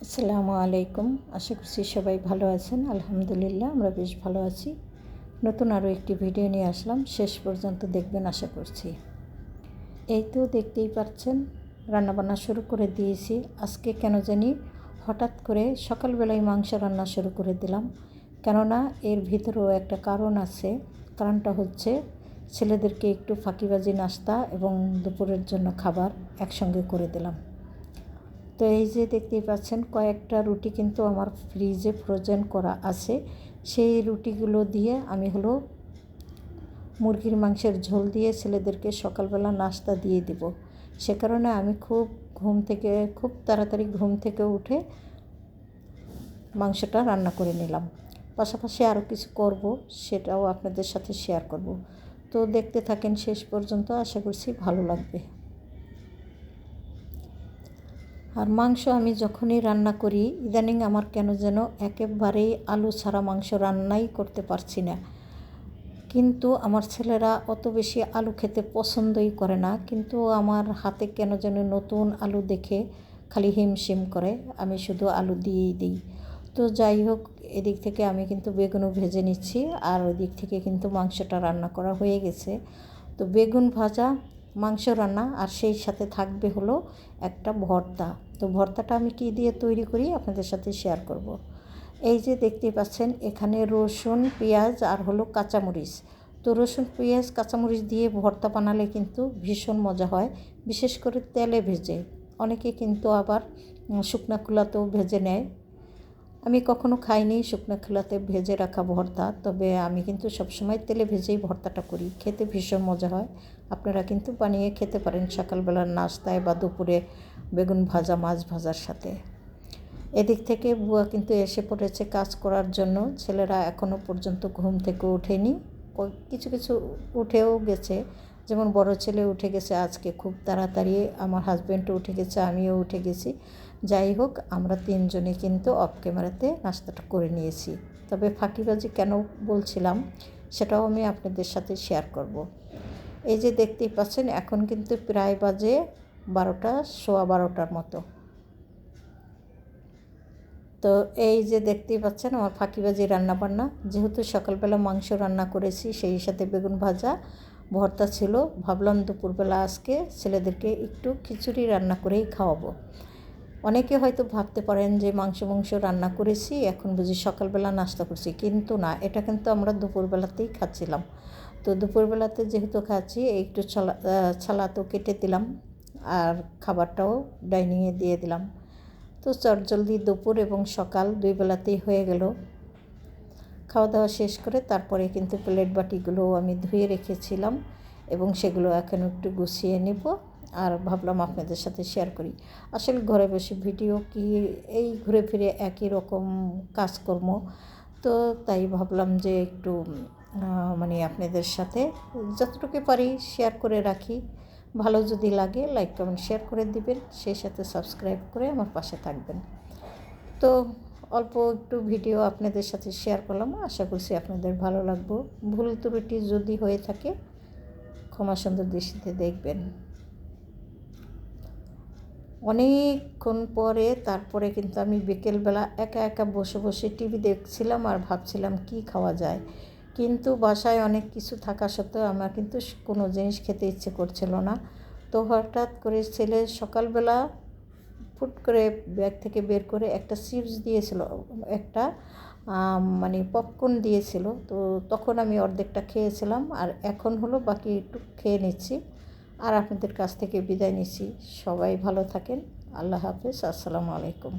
আসসালামু আলাইকুম। আশা করছি সবাই ভালো আছেন। আলহামদুলিল্লাহ আমরা বেশ ভালো আছি। নতুন আরও একটি ভিডিও নিয়ে আসলাম, শেষ পর্যন্ত দেখবেন আশা করছি। এই তো দেখতেই পাচ্ছেন রান্নাবান্না শুরু করে দিয়েছি। আজকে কেন জানি হঠাৎ করে সকালবেলায় মাংস রান্না শুরু করে দিলাম, কেননা এর ভিতরেও একটা কারণ আছে। কারণটা হচ্ছে ছেলেদেরকে একটু ফাঁকিবাজি নাস্তা এবং দুপুরের জন্য খাবার একসঙ্গে করে দিলাম। তো এই যে দেখতেই পাচ্ছেন কয়েকটা রুটি কিন্তু আমার ফ্রিজে ফ্রোজেন করা আছে। সেই রুটিগুলো দিয়ে আমি মুরগির মাংসের ঝোল দিয়ে ছেলেদেরকে সকালবেলা নাস্তা দিয়ে দিব। সে কারণে আমি খুব তাড়াতাড়ি ঘুম থেকে উঠে মাংসটা রান্না করে নিলাম। পাশাপাশি আরও কিছু করব, সেটাও আপনাদের সাথে শেয়ার করব। তো দেখতে থাকেন শেষ পর্যন্ত, আশা করছি ভালো লাগবে। আর মাংস আমি যখনই রান্না করি ইদানিং আমার কেন যেন একেবারেই আলু ছাড়া মাংস রান্নাই করতে পারছি না। কিন্তু আমার ছেলেরা অত বেশি আলু খেতে পছন্দই করে না, কিন্তু আমার হাতে কেন যেন নতুন আলু দেখে খালি হিমশিম করে। আমি শুধু আলু দিয়েই দিই। তো যাই হোক, এদিক থেকে আমি কিন্তু বেগুনও ভেজে নিচ্ছি, আর ওই দিক থেকে কিন্তু মাংসটা রান্না করা হয়ে গেছে। তো বেগুন ভাজা, মাংস রান্না, আর সেই সাথে থাকবে একটা ভর্তা। তো ভর্তাটা আমি কী দিয়ে তৈরি করি আপনাদের সাথে শেয়ার করব। এই যে দেখতেই পাচ্ছেন এখানে রসুন, পেঁয়াজ আর কাঁচামরিচ। তো রসুন, পেঁয়াজ, কাঁচামরিচ দিয়ে ভর্তা বানালে কিন্তু ভীষণ মজা হয়, বিশেষ করে তেলে ভেজে। অনেকে কিন্তু আবার শুকনা খোলাতেও ভেজে নেয়। আমি কখনো খাইনি শুকনো খোলাতে ভেজে রাখা ভর্তা, তবে আমি কিন্তু সবসময় তেলে ভেজেই ভর্তাটা করি। খেতে ভীষণ মজা হয়। আপনারা কিন্তু বানিয়ে খেতে পারেন সকালবেলার নাস্তায় বা দুপুরে বেগুন ভাজা, মাছ ভাজার সাথে। এদিক থেকে বুয়া কিন্তু এসে পড়েছে কাজ করার জন্য। ছেলেরা এখনও পর্যন্ত ঘুম থেকে ওঠেনি, কিছু কিছু উঠেও গেছে। যেমন বড় ছেলে উঠে গেছে আজকে খুব তাড়াতাড়ি, আমার হাজব্যান্ডও উঠে গেছে, আমিও উঠে গেছি। যাই হোক, আমরা তিনজনে কিন্তু অফ ক্যামেরাতে নাস্তাটা করে নিয়েছি। তবে ফাঁকিবাজি কেন বলছিলাম সেটাও আমি আপনাদের সাথে শেয়ার করব। এই যে দেখতেই পাচ্ছেন এখন কিন্তু প্রায় বাজে 12টা, সোয়া 12টার মতো। তো এই যে দেখতেই পাচ্ছেন আমার ফাঁকিবাজি রান্নাবান্না। যেহেতু সকালবেলা মাংস রান্না করেছি, সেই সাথে বেগুন ভাজা, ভর্তা ছিল, ভাবলাম দুপুরবেলা আজকে ছেলেদেরকে একটু খিচুড়ি রান্না করেই খাওয়াবো। অনেকে হয়তো ভাবতে পারেন যে মাংস রান্না করেছি, এখন বুঝি সকালবেলা নাস্তা করছি, কিন্তু না, এটা কিন্তু আমরা দুপুরবেলাতেই খাচ্ছিলাম। তো দুপুরবেলাতে যেহেতু খাচ্ছি, একটু ছালা তো কেটে দিলাম, আর খাবারটাও ডাইনিংয়ে দিয়ে দিলাম। তো চটজলদি দুপুর এবং সকাল দুই বেলাতেই হয়ে গেল। খাওয়া দাওয়া শেষ করে তারপরে কিন্তু প্লেট বাটিগুলো আমি ধুয়ে রেখেছিলাম, এবং সেগুলো এখন একটু গুছিয়ে নেব। আর ভাবলাম আপনাদের সাথে শেয়ার করি। আসলে ঘরে বসে ভিডিও কি, এই ঘুরে ফিরে একই রকম কাজকর্ম, তো তাই ভাবলাম যে একটু আপনাদের সাথে যতটুকু পারি শেয়ার করে রাখি। ভালো যদি লাগে লাইক, কমেন্ট, শেয়ার করে দিবেন, সেই সাথে সাবস্ক্রাইব করে আমার পাশে থাকবেন। তো অল্প একটু ভিডিও আপনাদের সাথে শেয়ার করলাম, আশা করছি আপনাদের ভালো লাগবে। ভুল ত্রুটি যদি হয়ে থাকে ক্ষমা সুন্দর দৃষ্টিতে দেখবেন। অনেকক্ষণ পরে তারপরে কিন্তু আমি বিকেলবেলা একা একা বসে বসে টিভি দেখছিলাম আর ভাবছিলাম কি খাওয়া যায়। কিন্তু বাসায় অনেক কিছু থাকা সত্ত্বেও আমার কিন্তু কোনো জিনিস খেতে ইচ্ছে করছিল না। তো হঠাৎ করে ছেলে সকালবেলা ফুট করে ব্যাগ থেকে বের করে একটা চিপস দিয়েছিল, একটা পপকর্ন দিয়েছিল। তো তখন আমি অর্ধেকটা খেয়েছিলাম, আর এখন বাকি একটু খেয়ে নিচ্ছি। আর আপনাদের কাছ থেকে বিদায় নিচ্ছি। সবাই ভালো থাকেন। আল্লাহ হাফেজ। আসসালামু আলাইকুম।